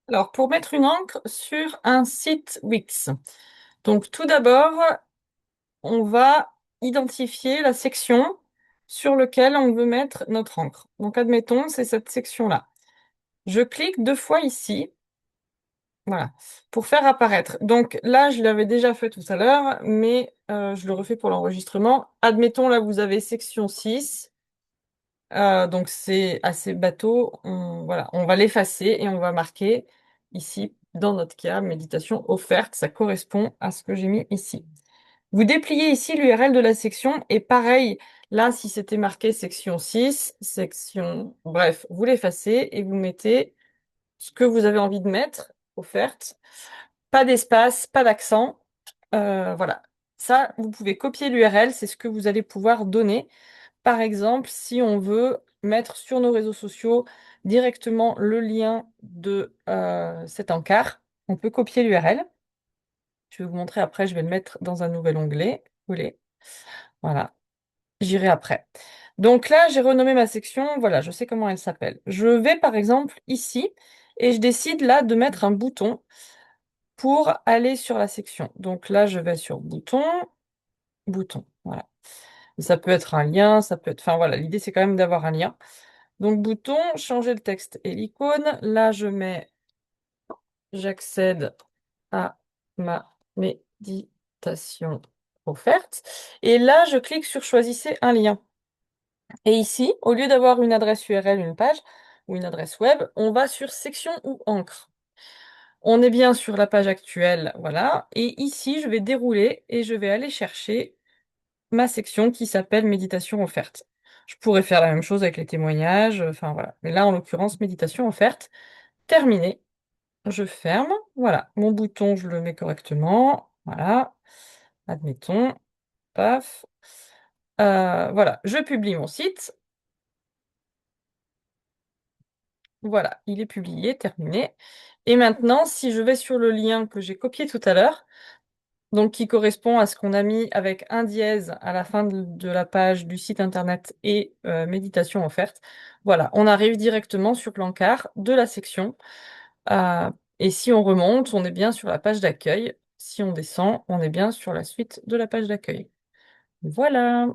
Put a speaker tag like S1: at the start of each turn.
S1: Alors, pour mettre une encre sur un site Wix, donc tout d'abord, on va identifier la section sur laquelle on veut mettre notre encre. Donc, admettons, c'est cette section-là. Je clique 2 fois ici, voilà, pour faire apparaître. Donc là, je l'avais déjà fait tout à l'heure, mais je le refais pour l'enregistrement. Admettons, là, vous avez section 6. Donc c'est assez bateau. Voilà, on va l'effacer et on va marquer ici, dans notre cas, méditation offerte. Ça correspond à ce que j'ai mis ici. Vous dépliez ici l'URL de la section et pareil, là, si c'était marqué section 6, section... Bref, vous l'effacez et vous mettez ce que vous avez envie de mettre, offerte. Pas d'espace, pas d'accent. Voilà. Ça, vous pouvez copier l'URL, c'est ce que vous allez pouvoir donner. Par exemple, si on veut mettre sur nos réseaux sociaux directement le lien de cet encart, on peut copier l'URL. Je vais vous montrer après, je vais le mettre dans un nouvel onglet. Coller. Voilà, j'irai après. Donc là, j'ai renommé ma section, voilà, je sais comment elle s'appelle. Je vais par exemple ici et je décide là de mettre un bouton pour aller sur la section. Donc là, je vais sur bouton, bouton, voilà. Ça peut être un lien, ça peut être... Enfin voilà, l'idée c'est quand même d'avoir un lien. Donc bouton, changer le texte et l'icône. Là, je mets j'accède à ma méditation offerte. Et là, je clique sur choisissez un lien. Et ici, au lieu d'avoir une adresse URL, une page ou une adresse web, on va sur section ou encre. On est bien sur la page actuelle, voilà. Et ici, je vais dérouler et je vais aller chercher ma section qui s'appelle méditation offerte. Je pourrais faire la même chose avec les témoignages, enfin voilà. Mais là, en l'occurrence, méditation offerte. Terminé. Je ferme. Voilà. Mon bouton, je le mets correctement. Voilà. Admettons. Paf. Voilà. Je publie mon site. Voilà. Il est publié, terminé. Et maintenant, si je vais sur le lien que j'ai copié tout à l'heure, donc qui correspond à ce qu'on a mis avec un dièse à la fin de la page du site internet et méditation offerte. Voilà, on arrive directement sur l'encart de la section. Euh, et si on remonte, on est bien sur la page d'accueil. Si on descend, on est bien sur la suite de la page d'accueil. Voilà.